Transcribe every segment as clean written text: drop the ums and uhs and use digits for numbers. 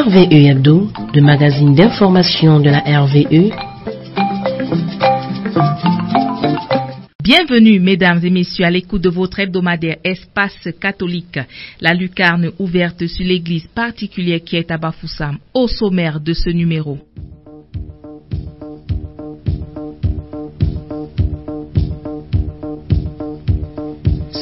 RVE Hebdo, le magazine d'information de la RVE. Bienvenue, mesdames et messieurs, à l'écoute de votre hebdomadaire Espace catholique. La lucarne ouverte sur l'église particulière qui est à Bafoussam, au sommaire de ce numéro.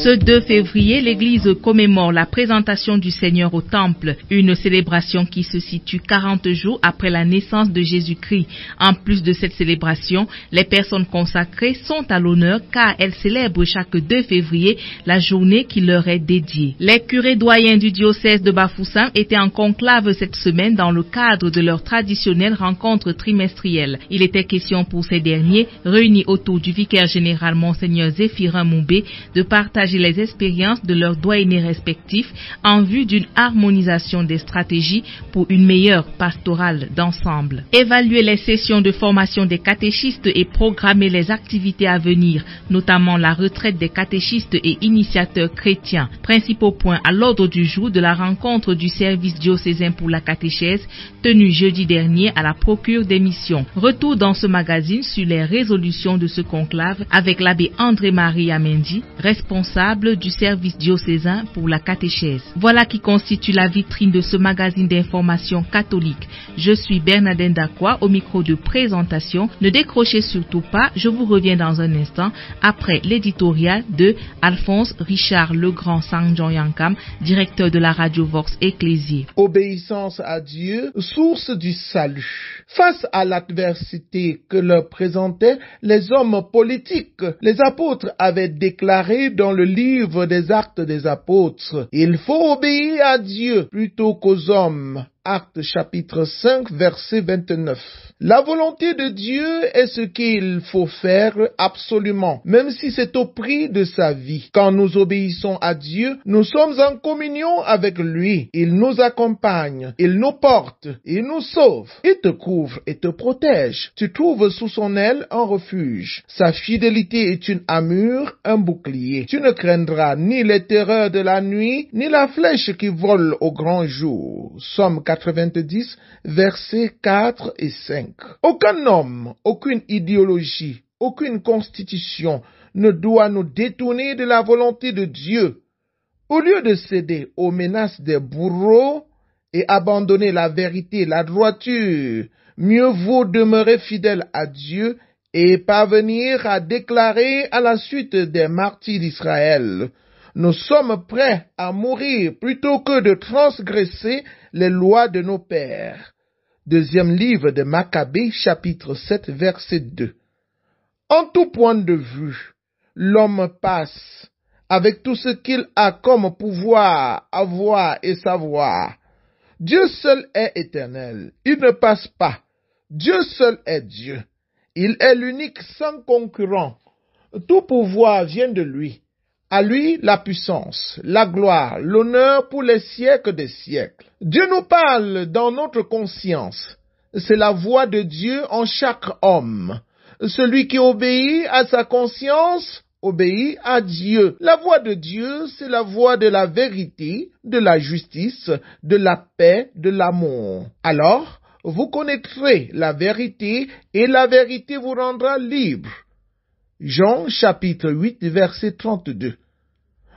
Ce 2 février, l'église commémore la présentation du Seigneur au temple, une célébration qui se situe 40 jours après la naissance de Jésus-Christ. En plus de cette célébration, les personnes consacrées sont à l'honneur car elles célèbrent chaque 2 février la journée qui leur est dédiée. Les curés doyens du diocèse de Bafoussam étaient en conclave cette semaine dans le cadre de leur traditionnelle rencontre trimestrielle. Il était question pour ces derniers, réunis autour du vicaire général Monseigneur Zéphirin Moumbé, de partager les expériences de leurs doyennés respectifs en vue d'une harmonisation des stratégies pour une meilleure pastorale d'ensemble. Évaluer les sessions de formation des catéchistes et programmer les activités à venir, notamment la retraite des catéchistes et initiateurs chrétiens. Principaux points à l'ordre du jour de la rencontre du service diocésain pour la catéchèse tenue jeudi dernier à la procure des missions. Retour dans ce magazine sur les résolutions de ce conclave avec l'abbé André-Marie Amendi, responsable du service diocésain pour la catéchèse. Voilà qui constitue la vitrine de ce magazine d'information catholique. Je suis Bernadette Dakwa au micro de présentation. Ne décrochez surtout pas, je vous reviens dans un instant après l'éditorial de Alphonse Richard Legrand Sangjon-Yankam, directeur de la radio Vox Ecclésié. Obéissance à Dieu, source du salut. Face à l'adversité que leur présentaient les hommes politiques, les apôtres avaient déclaré dans le livre des Actes des Apôtres, il faut obéir à Dieu plutôt qu'aux hommes. Actes chapitre 5 verset 29. La volonté de Dieu est ce qu'il faut faire absolument, même si c'est au prix de sa vie. Quand nous obéissons à Dieu, nous sommes en communion avec lui. Il nous accompagne, il nous porte, il nous sauve. Il te couvre et te protège. Tu trouves sous son aile un refuge. Sa fidélité est une armure, un bouclier. Tu ne craindras ni les terreurs de la nuit, ni la flèche qui vole au grand jour. Somme 90, versets 4 et 5. Aucun homme, aucune idéologie, aucune constitution ne doit nous détourner de la volonté de Dieu. Au lieu de céder aux menaces des bourreaux et abandonner la vérité et la droiture, mieux vaut demeurer fidèle à Dieu et parvenir à déclarer à la suite des martyrs d'Israël: nous sommes prêts à mourir plutôt que de transgresser les lois de nos pères. Deuxième livre de Maccabées, chapitre 7, verset 2. En tout point de vue, l'homme passe avec tout ce qu'il a comme pouvoir, avoir et savoir. Dieu seul est éternel. Il ne passe pas. Dieu seul est Dieu. Il est l'unique sans concurrent. Tout pouvoir vient de lui. À lui la puissance, la gloire, l'honneur pour les siècles des siècles. Dieu nous parle dans notre conscience. C'est la voix de Dieu en chaque homme. Celui qui obéit à sa conscience obéit à Dieu. La voix de Dieu, c'est la voix de la vérité, de la justice, de la paix, de l'amour. Alors, vous connaîtrez la vérité et la vérité vous rendra libre. Jean chapitre 8 verset 32.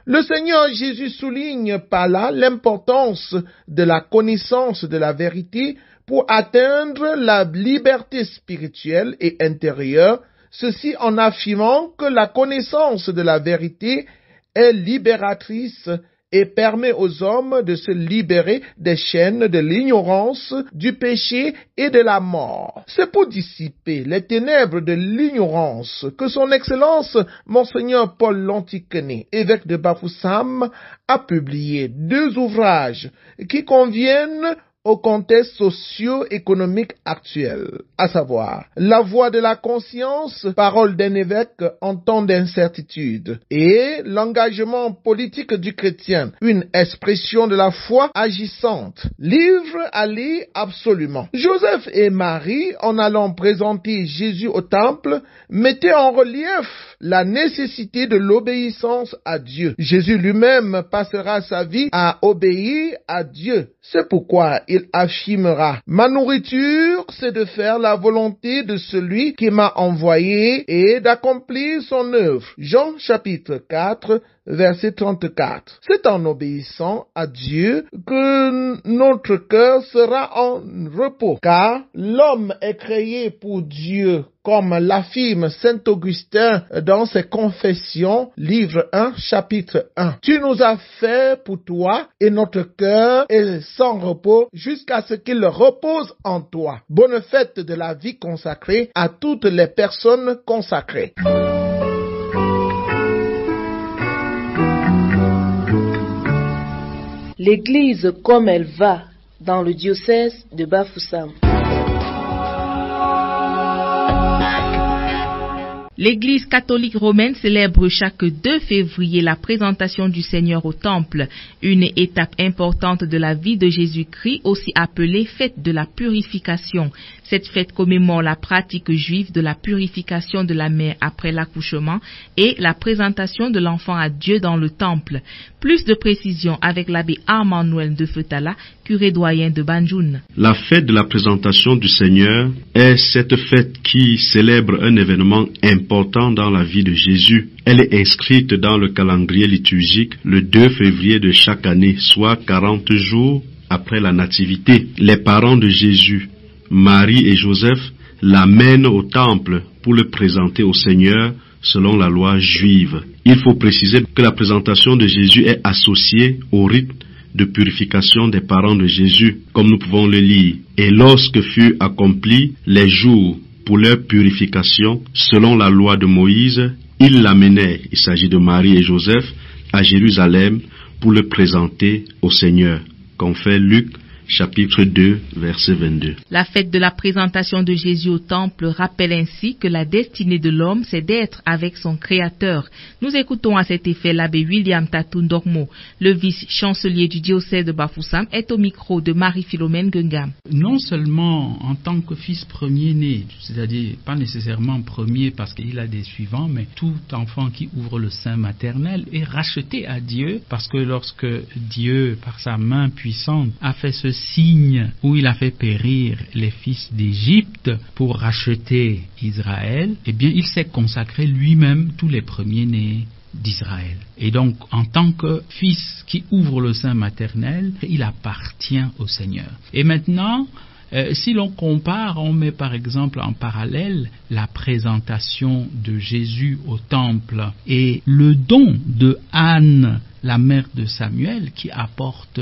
Le Seigneur Jésus souligne par là l'importance de la connaissance de la vérité pour atteindre la liberté spirituelle et intérieure, ceci en affirmant que la connaissance de la vérité est libératrice et permet aux hommes de se libérer des chaînes de l'ignorance, du péché et de la mort. C'est pour dissiper les ténèbres de l'ignorance que son Excellence Monseigneur Paul Lontiquené, évêque de Bafoussam, a publié 2 ouvrages qui conviennent au contexte socio-économique actuel, à savoir La voix de la conscience, parole d'un évêque en temps d'incertitude, et L'engagement politique du chrétien, une expression de la foi agissante. Livre à lire absolument. Joseph et Marie, en allant présenter Jésus au temple, mettaient en relief la nécessité de l'obéissance à Dieu. Jésus lui-même passera sa vie à obéir à Dieu. C'est pourquoi il il affirmera: ma nourriture, c'est de faire la volonté de celui qui m'a envoyé et d'accomplir son œuvre. Jean chapitre 4, verset 34. C'est en obéissant à Dieu que notre cœur sera en repos, car l'homme est créé pour Dieu, comme l'affirme saint Augustin dans ses Confessions, livre 1, chapitre 1. Tu nous as fait pour toi, et notre cœur est sans repos jusqu'à ce qu'il repose en toi. Bonne fête de la vie consacrée à toutes les personnes consacrées. L'Église comme elle va dans le diocèse de Bafoussam. L'Église catholique romaine célèbre chaque 2 février la présentation du Seigneur au Temple, une étape importante de la vie de Jésus-Christ, aussi appelée fête de la purification. Cette fête commémore la pratique juive de la purification de la mère après l'accouchement et la présentation de l'enfant à Dieu dans le Temple. Plus de précisions avec l'abbé Armand Noël de Feutala, curé doyen de Banjoun. La fête de la présentation du Seigneur est cette fête qui célèbre un événement important dans la vie de Jésus. Elle est inscrite dans le calendrier liturgique le 2 février de chaque année, soit 40 jours après la nativité. Les parents de Jésus, Marie et Joseph, l'amènent au temple pour le présenter au Seigneur selon la loi juive. Il faut préciser que la présentation de Jésus est associée au rite de purification des parents de Jésus, comme nous pouvons le lire. Et lorsque furent accomplis les jours pour leur purification, selon la loi de Moïse, ils l'amenaient, il s'agit de Marie et Joseph, à Jérusalem pour le présenter au Seigneur, comme fait Luc chapitre 2, verset 22. La fête de la présentation de Jésus au Temple rappelle ainsi que la destinée de l'homme, c'est d'être avec son Créateur. Nous écoutons à cet effet l'abbé William Tatou Ndormo, le vice-chancelier du diocèse de Bafoussam, est au micro de Marie-Philomène Gungam. Non seulement en tant que fils premier-né, c'est-à-dire pas nécessairement premier parce qu'il a des suivants, mais tout enfant qui ouvre le sein maternel est racheté à Dieu, parce que lorsque Dieu, par sa main puissante, a fait ce signe où il a fait périr les fils d'Égypte pour racheter Israël, eh bien il s'est consacré lui-même tous les premiers-nés d'Israël. Et donc, en tant que fils qui ouvre le sein maternel, il appartient au Seigneur. Et maintenant, si l'on compare, on met par exemple en parallèle la présentation de Jésus au temple et le don de Anne, la mère de Samuel, qui apporte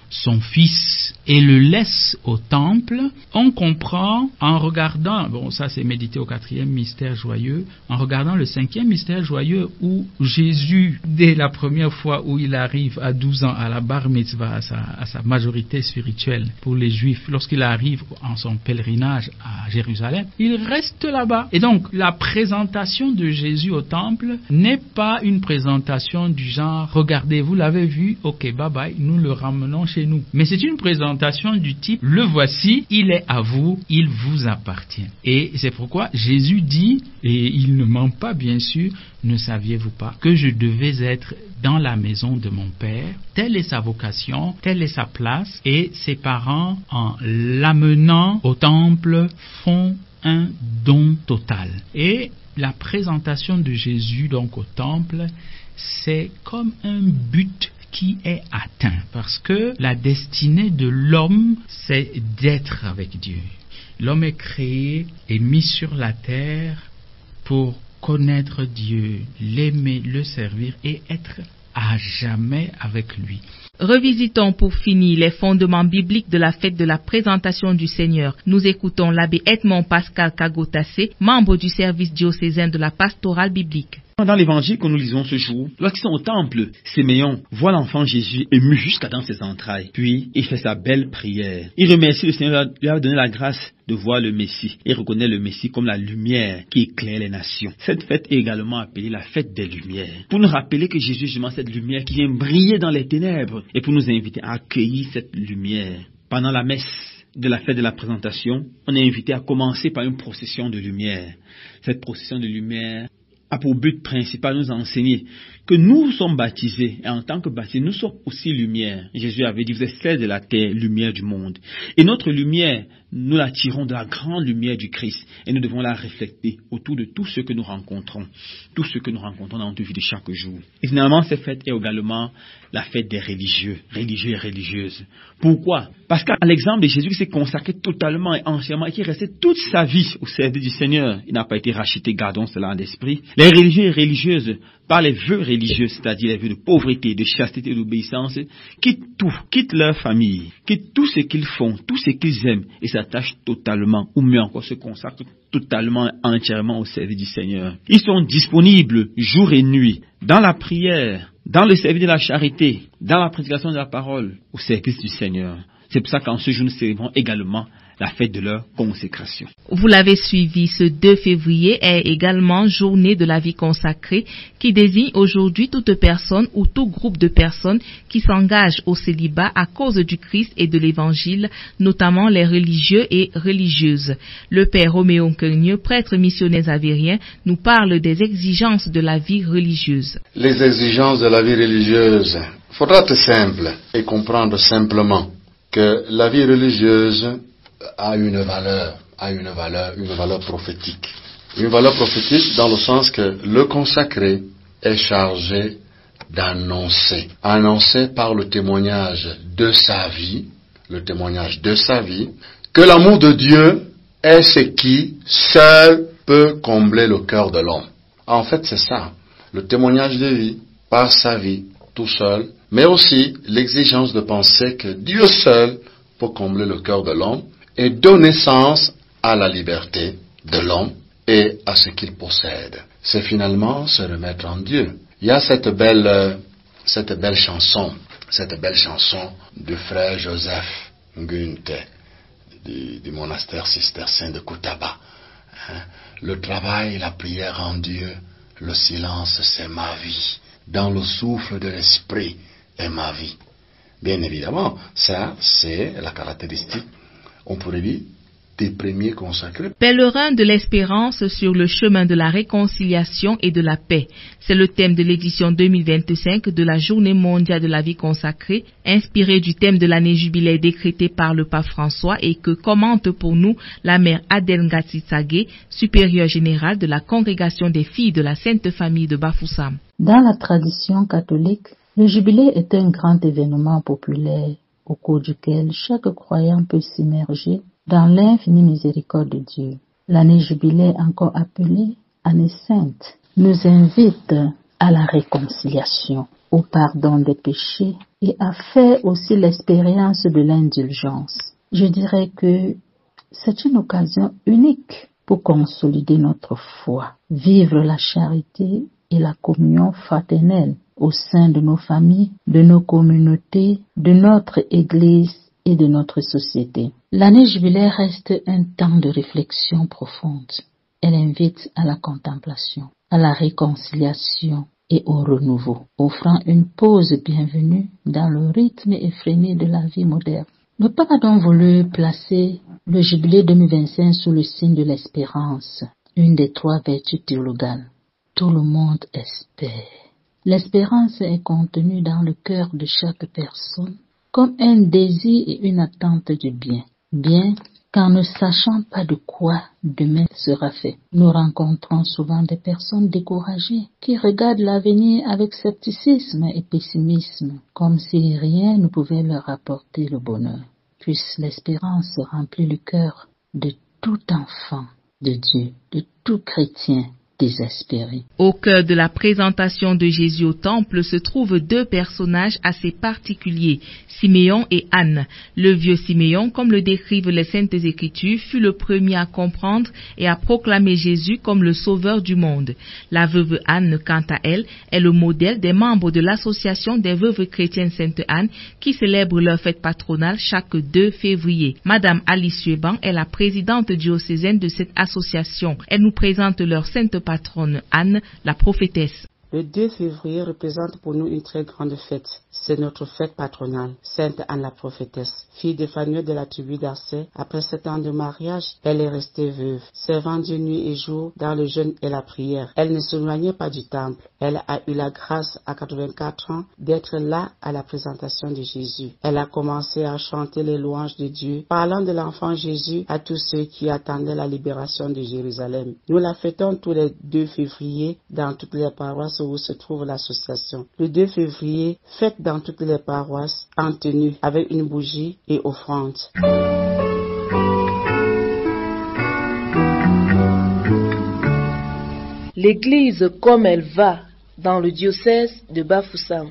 son fils et le laisse au temple, on comprend en regardant, bon ça c'est médité au 4e mystère joyeux, en regardant le 5e mystère joyeux où Jésus, dès la première fois où il arrive à 12 ans à la bar mitzvah, à sa majorité spirituelle pour les juifs, lorsqu'il arrive en son pèlerinage à Jérusalem, il reste là-bas. Et donc la présentation de Jésus au temple n'est pas une présentation du genre, regardez, vous l'avez vu, ok, bye bye, nous le ramenons chez nous. Mais c'est une présentation du type, le voici, il est à vous, il vous appartient. Et c'est pourquoi Jésus dit, et il ne ment pas bien sûr, ne saviez-vous pas que je devais être dans la maison de mon Père? Telle est sa vocation, telle est sa place, et ses parents, en l'amenant au temple, font un don total. Et la présentation de Jésus donc au temple, c'est comme un but qui est atteint, parce que la destinée de l'homme, c'est d'être avec Dieu. L'homme est créé et mis sur la terre pour connaître Dieu, l'aimer, le servir et être à jamais avec lui. Revisitons pour finir les fondements bibliques de la fête de la présentation du Seigneur. Nous écoutons l'abbé Edmond Pascal Kagotassé, membre du service diocésain de la pastorale biblique. Dans l'évangile que nous lisons ce jour, lorsqu'ils sont au temple, Siméon voit l'enfant Jésus ému jusqu'à dans ses entrailles. Puis, il fait sa belle prière. Il remercie le Seigneur de lui avoir donné la grâce de voir le Messie et reconnaît le Messie comme la lumière qui éclaire les nations. Cette fête est également appelée la fête des lumières, pour nous rappeler que Jésus est justement cette lumière qui vient briller dans les ténèbres et pour nous inviter à accueillir cette lumière. Pendant la messe de la fête de la présentation, on est invité à commencer par une procession de lumière. Cette procession de lumière a pour but principal de nous enseigner que nous sommes baptisés, et en tant que baptisés, nous sommes aussi lumière. Jésus avait dit, vous êtes sel de la terre, lumière du monde. Et notre lumière, nous la tirons de la grande lumière du Christ, et nous devons la refléter autour de tout ce que nous rencontrons dans notre vie de chaque jour. Et finalement, cette fête est également la fête des religieux et religieuses. Pourquoi? Parce qu'à l'exemple de Jésus qui s'est consacré totalement et entièrement, et qui est resté toute sa vie au service du Seigneur, il n'a pas été racheté, gardons cela en esprit. Les religieux et religieuses, par les vœux religieux, c'est-à-dire les vœux de pauvreté, de chasteté et d'obéissance, quittent tout, quittent leur famille, quittent tout ce qu'ils font, tout ce qu'ils aiment, et s'attachent totalement, ou mieux encore se consacrent totalement, entièrement au service du Seigneur. Ils sont disponibles jour et nuit, dans la prière, dans le service de la charité, dans la prédication de la parole, au service du Seigneur. C'est pour ça qu'en ce jour, nous célébrons également la fête de leur consécration. Vous l'avez suivi, ce 2 février est également journée de la vie consacrée qui désigne aujourd'hui toute personne ou tout groupe de personnes qui s'engagent au célibat à cause du Christ et de l'Évangile, notamment les religieux et religieuses. Le père Roméo Nkegneux, prêtre missionnaire xavérien, nous parle des exigences de la vie religieuse. Les exigences de la vie religieuse, il faudra être simple et comprendre simplement que la vie religieuse a une valeur prophétique. Une valeur prophétique dans le sens que le consacré est chargé d'annoncer par le témoignage de sa vie, que l'amour de Dieu est ce qui seul peut combler le cœur de l'homme. En fait, c'est ça, le témoignage de vie par sa vie, tout seul, mais aussi l'exigence de penser que Dieu seul peut combler le cœur de l'homme et donner sens à la liberté de l'homme et à ce qu'il possède. C'est finalement se remettre en Dieu. Il y a cette belle chanson du frère Joseph Ngunthe du monastère cistercien de Koutaba. Le travail, la prière en Dieu, le silence, c'est ma vie. Dans le souffle de l'esprit est ma vie. Bien évidemment, ça, c'est la caractéristique, on pourrait dire, des premiers consacrés. Pèlerins de l'espérance sur le chemin de la réconciliation et de la paix. C'est le thème de l'édition 2025 de la Journée mondiale de la vie consacrée, inspirée du thème de l'année jubilaire décrété par le pape François et que commente pour nous la mère Adèle Ngatsi-Tsagé, supérieure générale de la congrégation des filles de la Sainte Famille de Bafoussam. Dans la tradition catholique, le jubilé est un grand événement populaire au cours duquel chaque croyant peut s'immerger dans l'infinie miséricorde de Dieu. L'année jubilaire, encore appelée année sainte, nous invite à la réconciliation, au pardon des péchés et à faire aussi l'expérience de l'indulgence. Je dirais que c'est une occasion unique pour consolider notre foi, vivre la charité et la communion fraternelle au sein de nos familles, de nos communautés, de notre Église et de notre société. L'année jubilaire reste un temps de réflexion profonde. Elle invite à la contemplation, à la réconciliation et au renouveau, offrant une pause bienvenue dans le rythme effréné de la vie moderne. Le pape a donc voulu placer le jubilé 2025 sous le signe de l'espérance, une des 3 vertus théologales. Tout le monde espère. L'espérance est contenue dans le cœur de chaque personne comme un désir et une attente du bien. Bien qu'en ne sachant pas de quoi demain sera fait. Nous rencontrons souvent des personnes découragées qui regardent l'avenir avec scepticisme et pessimisme, comme si rien ne pouvait leur apporter le bonheur. Puisse l'espérance remplir le cœur de tout enfant de Dieu, de tout chrétien désespéré. Au cœur de la présentation de Jésus au temple se trouvent 2 personnages assez particuliers, Siméon et Anne. Le vieux Siméon, comme le décrivent les Saintes Écritures, fut le premier à comprendre et à proclamer Jésus comme le sauveur du monde. La veuve Anne, quant à elle, est le modèle des membres de l'association des veuves chrétiennes Sainte Anne qui célèbrent leur fête patronale chaque 2 février. Madame Alice Sueban est la présidente diocésaine de cette association. Elle nous présente leur sainte patronne Anne, la prophétesse. Le 2 février représente pour nous une très grande fête. C'est notre fête patronale, Sainte Anne la prophétesse. Fille de Phanuel de la tribu d'Arsée, après 7 ans de mariage, elle est restée veuve, servant Dieu nuit et jour dans le jeûne et la prière. Elle ne s'éloignait pas du temple. Elle a eu la grâce à 84 ans d'être là à la présentation de Jésus. Elle a commencé à chanter les louanges de Dieu, parlant de l'enfant Jésus à tous ceux qui attendaient la libération de Jérusalem. Nous la fêtons tous les 2 février dans toutes les paroisses où se trouve l'association. Le 2 février, fête dans toutes les paroisses en tenue avec une bougie et offrande. L'Église comme elle va dans le diocèse de Bafoussam.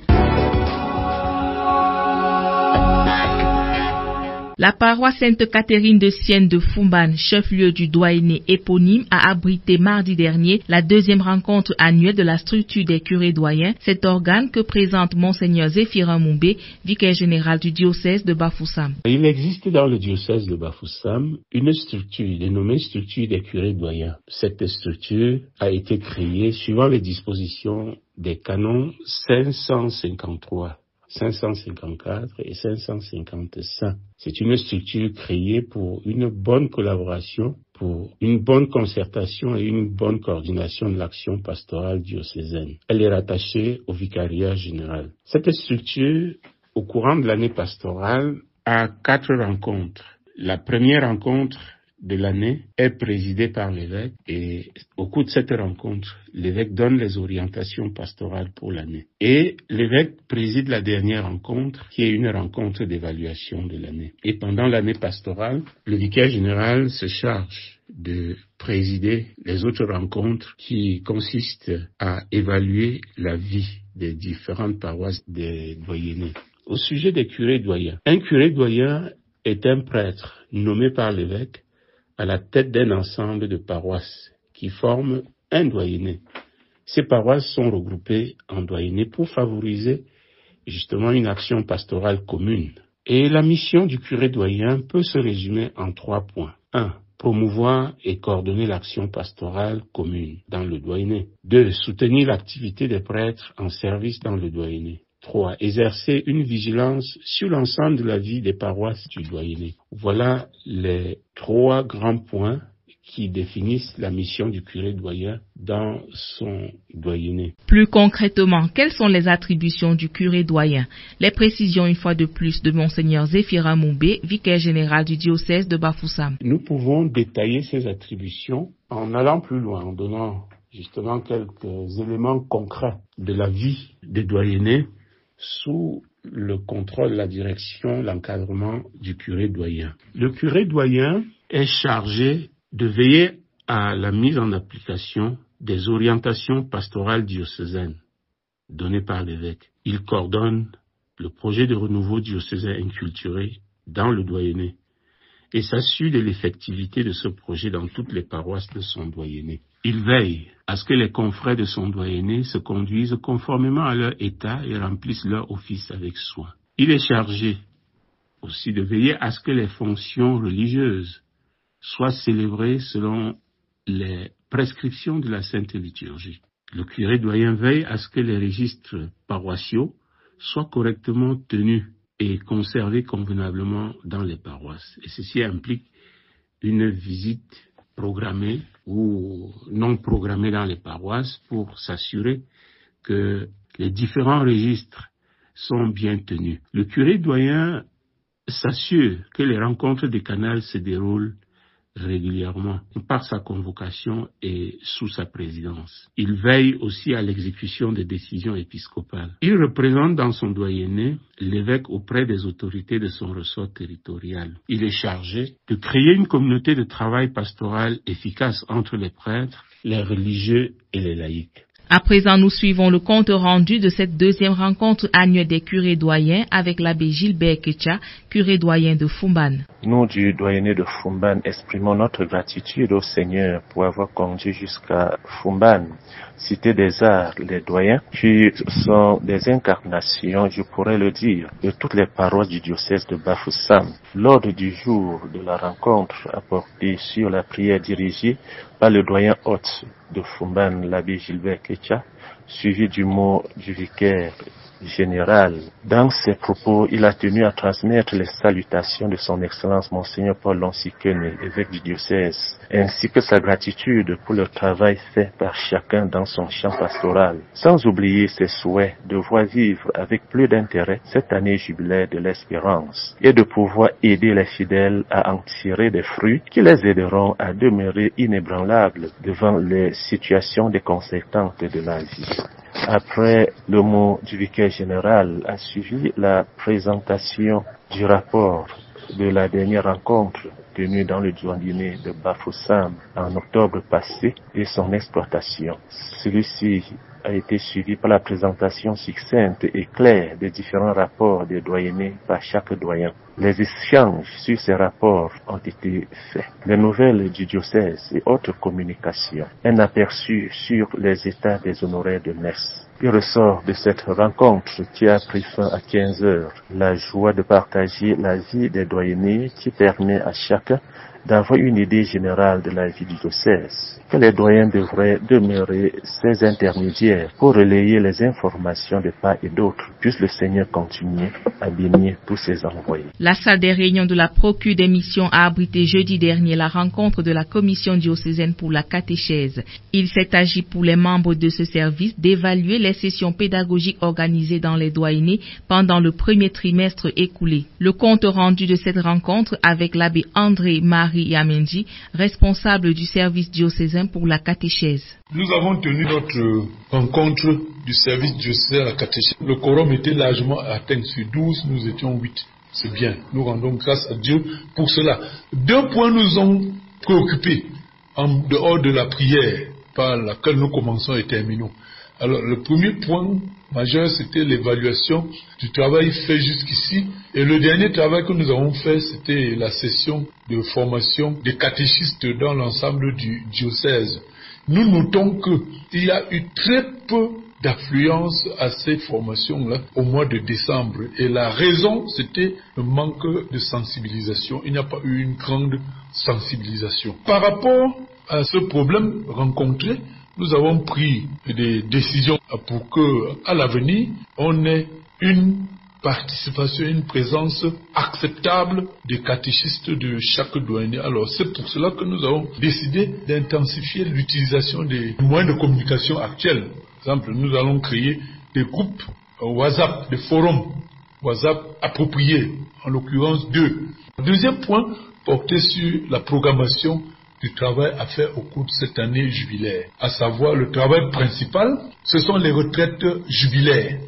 La paroisse Sainte-Catherine de Sienne de Fumban, chef-lieu du doyenné éponyme, a abrité mardi dernier la 2e rencontre annuelle de la structure des curés doyens, cet organe que présente Monseigneur Zéphirin Moumbé, vicaire général du diocèse de Bafoussam. Il existe dans le diocèse de Bafoussam une structure dénommée structure des curés doyens. Cette structure a été créée suivant les dispositions des canons 553. 554 et 555. C'est une structure créée pour une bonne collaboration, pour une bonne concertation et une bonne coordination de l'action pastorale diocésaine. Elle est rattachée au vicariat général. Cette structure, au courant de l'année pastorale, a 4 rencontres. La première rencontre de l'année est présidée par l'évêque et au cours de cette rencontre, l'évêque donne les orientations pastorales pour l'année. Et l'évêque préside la dernière rencontre qui est une rencontre d'évaluation de l'année. Et pendant l'année pastorale, le vicaire général se charge de présider les autres rencontres qui consistent à évaluer la vie des différentes paroisses des doyennés. Au sujet des curés doyens, un curé doyen est un prêtre nommé par l'évêque à la tête d'un ensemble de paroisses qui forment un doyenné. Ces paroisses sont regroupées en doyennés pour favoriser justement une action pastorale commune. Et la mission du curé doyen peut se résumer en 3 points. 1. Promouvoir et coordonner l'action pastorale commune dans le doyenné. 2. Soutenir l'activité des prêtres en service dans le doyenné. 3. Exercer une vigilance sur l'ensemble de la vie des paroisses du doyenné. Voilà les 3 grands points qui définissent la mission du curé doyen dans son doyenné. Plus concrètement, quelles sont les attributions du curé doyen? Les précisions une fois de plus de Monseigneur Zéphirin Moumbé, vicaire général du diocèse de Bafoussam. Nous pouvons détailler ces attributions en allant plus loin, en donnant justement quelques éléments concrets de la vie des doyennés sous le contrôle, la direction, l'encadrement du curé doyen. Le curé doyen est chargé de veiller à la mise en application des orientations pastorales diocésaines données par l'évêque. Il coordonne le projet de renouveau diocésain inculturé dans le doyenné et s'assure de l'effectivité de ce projet dans toutes les paroisses de son doyenné. Il veille à ce que les confrères de son doyenné se conduisent conformément à leur état et remplissent leur office avec soin. Il est chargé aussi de veiller à ce que les fonctions religieuses soient célébrées selon les prescriptions de la Sainte Liturgie. Le curé doyen veille à ce que les registres paroissiaux soient correctement tenus et conservés convenablement dans les paroisses. Et ceci implique une visite programmée ou non programmée dans les paroisses pour s'assurer que les différents registres sont bien tenus. Le curé doyen s'assure que les rencontres décanales se déroulent régulièrement par sa convocation et sous sa présidence. Il veille aussi à l'exécution des décisions épiscopales. Il représente dans son doyenné l'évêque auprès des autorités de son ressort territorial. Il est chargé de créer une communauté de travail pastoral efficace entre les prêtres, les religieux et les laïcs. À présent, nous suivons le compte rendu de cette 2e rencontre annuelle des curés doyens avec l'abbé Gilbert Ketcha, curé doyen de Fumban. Nous, du doyenné de Fumban, exprimons notre gratitude au Seigneur pour avoir conduit jusqu'à Fumban, cité des arts, les doyens, qui sont des incarnations, je pourrais le dire, de toutes les paroisses du diocèse de Bafoussam. L'ordre du jour de la rencontre a porté sur la prière dirigée par le doyen hôte de Fumban, l'abbé Gilbert Ketcha, suivi du mot du vicaire général. Dans ses propos, il a tenu à transmettre les salutations de son Excellence Monseigneur Paul Lonsikene, évêque du diocèse, ainsi que sa gratitude pour le travail fait par chacun dans son champ pastoral, sans oublier ses souhaits de voir vivre avec plus d'intérêt cette année jubilaire de l'espérance et de pouvoir aider les fidèles à en tirer des fruits qui les aideront à demeurer inébranlables devant les situations déconcertantes de la vie. Après le mot du vicaire général a suivi la présentation du rapport de la dernière rencontre tenue dans le douanier de Bafoussam en octobre passé et son exploitation. Celui-ci a été suivi par la présentation succincte et claire des différents rapports des doyennés par chaque doyen. Les échanges sur ces rapports ont été faits. Les nouvelles du diocèse et autres communications. Un aperçu sur les états des honoraires de messe. Il ressort de cette rencontre qui a pris fin à 15 heures la joie de partager la vie des doyennés qui permet à chacun d'avoir une idée générale de la vie du diocèse, que les doyens devraient demeurer ces intermédiaires pour relayer les informations de part et d'autre, puisse le Seigneur continuer à bénir tous ses envoyés. La salle des réunions de la Procure des missions a abrité jeudi dernier la rencontre de la commission diocésaine pour la catéchèse. Il s'est agi pour les membres de ce service d'évaluer les sessions pédagogiques organisées dans les doyennés pendant le premier trimestre écoulé. Le compte rendu de cette rencontre avec l'abbé André-Marie Yamenji, responsable du service diocésain pour la catéchèse. Nous avons tenu notre rencontre du service diocésain à la catéchèse. Le quorum était largement atteint. Sur 12, nous étions 8. C'est bien. Nous rendons grâce à Dieu pour cela. 2 points nous ont préoccupés en dehors de la prière par laquelle nous commençons et terminons. Alors, le premier point majeur, c'était l'évaluation du travail fait jusqu'ici. Et le dernier travail que nous avons fait, c'était la session de formation des catéchistes dans l'ensemble du diocèse. Nous notons qu'il y a eu très peu d'affluence à ces formations-là au mois de décembre. Et la raison, c'était le manque de sensibilisation. Il n'y a pas eu une grande sensibilisation. Par rapport à ce problème rencontré, nous avons pris des décisions pour que, à l'avenir, on ait une participation, une présence acceptable des catéchistes de chaque doyenné. Alors, c'est pour cela que nous avons décidé d'intensifier l'utilisation des moyens de communication actuels. Par exemple, nous allons créer des groupes WhatsApp, des forums WhatsApp appropriés, en l'occurrence 2. Deuxième point, porté sur la programmation du travail à faire au cours de cette année jubilaire. À savoir, le travail principal, ce sont les retraites jubilaires.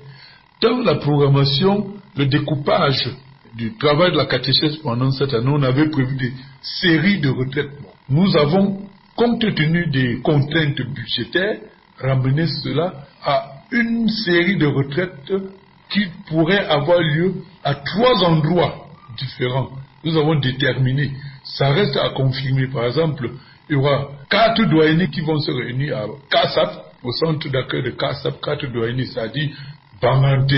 Dans la programmation, le découpage du travail de la catéchèse pendant cette année, on avait prévu des séries de retraites. Nous avons, compte tenu des contraintes budgétaires, ramené cela à une série de retraites qui pourrait avoir lieu à 3 endroits différents. Nous avons déterminé. Ça reste à confirmer. Par exemple, il y aura 4 doyennés qui vont se réunir à Kassap, au centre d'accueil de Kassap, 4 doyennés, c'est-à-dire Bangante,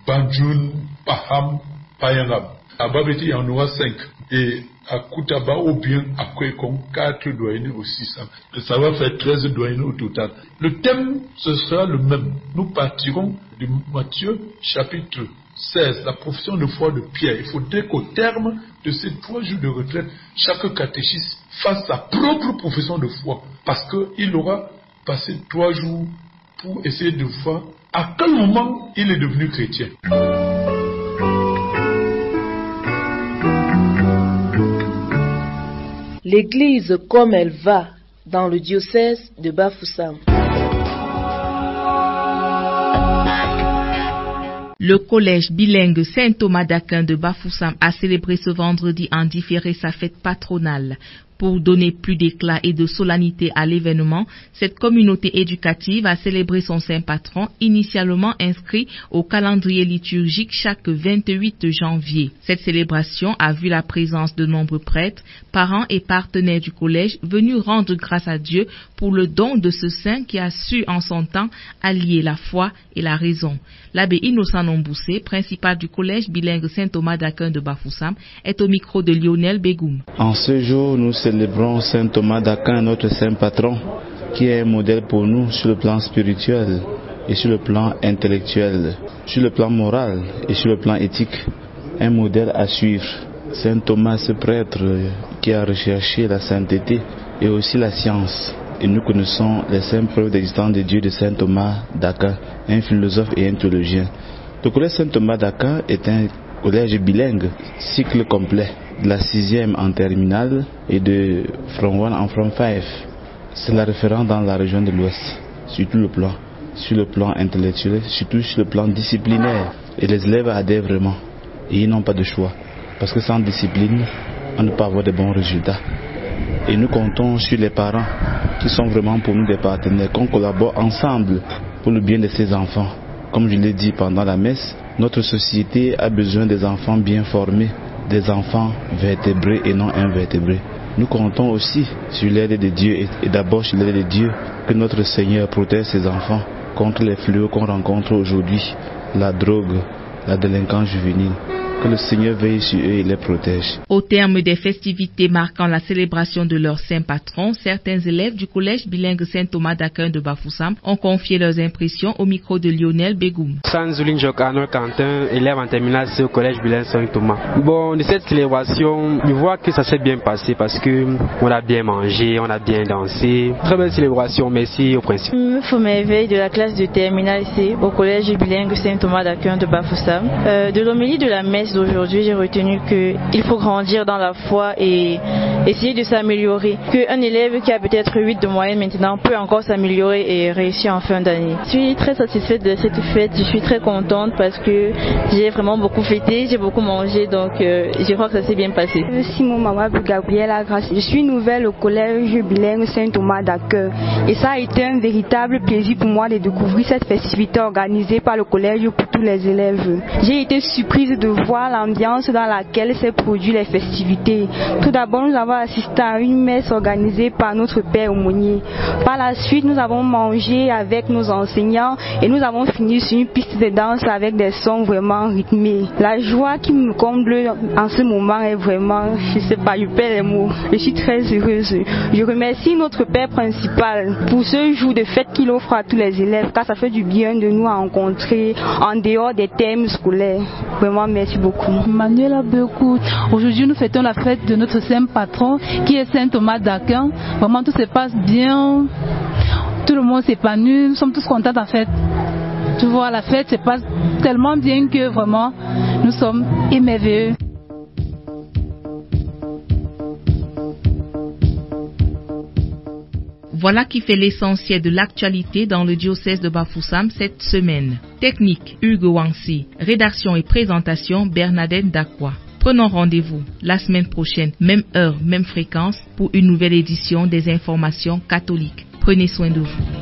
Banjun, Paham, Payangab. À Babeti, il y en aura 5. Et à Koutaba ou bien à Kwekong, 4 doyennés aussi. Ça va faire 13 doyennés au total. Le thème, ce sera le même. Nous partirons de Matthieu, chapitre 16, la profession de foi de Pierre. Il faudrait qu'au terme de ces 3 jours de retraite, chaque catéchiste fasse sa propre profession de foi. Parce qu'il aura passé 3 jours pour essayer de voir à quel moment il est devenu chrétien. L'Église comme elle va dans le diocèse de Bafoussam. Le collège bilingue Saint-Thomas d'Aquin de Bafoussam a célébré ce vendredi en différé sa fête patronale. Pour donner plus d'éclat et de solennité à l'événement, cette communauté éducative a célébré son saint patron, initialement inscrit au calendrier liturgique chaque 28 janvier. Cette célébration a vu la présence de nombreux prêtres, parents et partenaires du collège venus rendre grâce à Dieu pour le don de ce saint qui a su en son temps allier la foi et la raison. L'abbé Innocent Nomboussé, principal du collège bilingue Saint-Thomas d'Aquin de Bafoussam, est au micro de Lionel Begoum. En ce jour, nous célébrons Saint Thomas d'Aquin, notre saint patron, qui est un modèle pour nous sur le plan spirituel et sur le plan intellectuel, sur le plan moral et sur le plan éthique. Un modèle à suivre. Saint Thomas, ce prêtre qui a recherché la sainteté et aussi la science. Et nous connaissons les 5 preuves d'existence de Dieu de Saint Thomas d'Aquin, un philosophe et un théologien. Le collège Saint Thomas d'Aquin est un collège bilingue, cycle complet, de la 6e en terminale et de From 1 en From 5. C'est la référence dans la région de l'Ouest, sur tout le plan. Sur le plan intellectuel, surtout sur le plan disciplinaire. Et les élèves adhèrent vraiment. Et ils n'ont pas de choix. Parce que sans discipline, on ne peut pas avoir de bons résultats. Et nous comptons sur les parents, qui sont vraiment pour nous des partenaires, qu'on collabore ensemble pour le bien de ces enfants. Comme je l'ai dit pendant la messe, notre société a besoin des enfants bien formés, des enfants vertébrés et non invertébrés. Nous comptons aussi sur l'aide de Dieu et d'abord sur l'aide de Dieu que notre Seigneur protège ses enfants contre les fléaux qu'on rencontre aujourd'hui, la drogue, la délinquance juvénile. Que le Seigneur veille sur eux et les protège. Au terme des festivités marquant la célébration de leur saint patron, certains élèves du collège bilingue Saint-Thomas d'Aquin de Bafoussam ont confié leurs impressions au micro de Lionel Begoum. Sanzouline Jokanol Quentin, élève en terminale au collège bilingue Saint-Thomas. Bon, de cette célébration, je vois que ça s'est bien passé parce que on a bien mangé, on a bien dansé. Très belle célébration, merci au principe. Pour m'éveiller de la classe de terminale ici au collège bilingue Saint-Thomas d'Aquin de Bafoussam. De l'homélie de la messe d'aujourd'hui, j'ai retenu qu'il faut grandir dans la foi et essayer de s'améliorer. Qu'un élève qui a peut-être 8 de moyenne maintenant peut encore s'améliorer et réussir en fin d'année. Je suis très satisfaite de cette fête, je suis très contente parce que j'ai vraiment beaucoup fêté, j'ai beaucoup mangé, donc je crois que ça s'est bien passé. Simon Mawabou Gabriela Grace, je suis nouvelle au collège bilingue Saint-Thomas d'Aquin et ça a été un véritable plaisir pour moi de découvrir cette festivité organisée par le collège pour tous les élèves. J'ai été surprise de voir l'ambiance dans laquelle s'est produit les festivités. Tout d'abord, nous avons assisté à une messe organisée par notre père aumônier. Par la suite, nous avons mangé avec nos enseignants et nous avons fini sur une piste de danse avec des sons vraiment rythmés. La joie qui me comble en ce moment est vraiment, je sais pas, je perds les mots. Je suis très heureuse. Je remercie notre père principal pour ce jour de fête qu'il offre à tous les élèves, car ça fait du bien de nous rencontrer en dehors des thèmes scolaires. Vraiment, merci beaucoup. Manuela Bekou, aujourd'hui nous fêtons la fête de notre saint patron qui est Saint Thomas d'Aquin. Vraiment tout se passe bien, tout le monde s'épanouit, nous sommes tous contents en fait. Tu vois, la fête se passe tellement bien que vraiment nous sommes émerveillés. Voilà qui fait l'essentiel de l'actualité dans le diocèse de Bafoussam cette semaine. Technique, Hugo Wansi. Rédaction et présentation, Bernadette Dakwa. Prenons rendez-vous la semaine prochaine, même heure, même fréquence, pour une nouvelle édition des informations catholiques. Prenez soin de vous.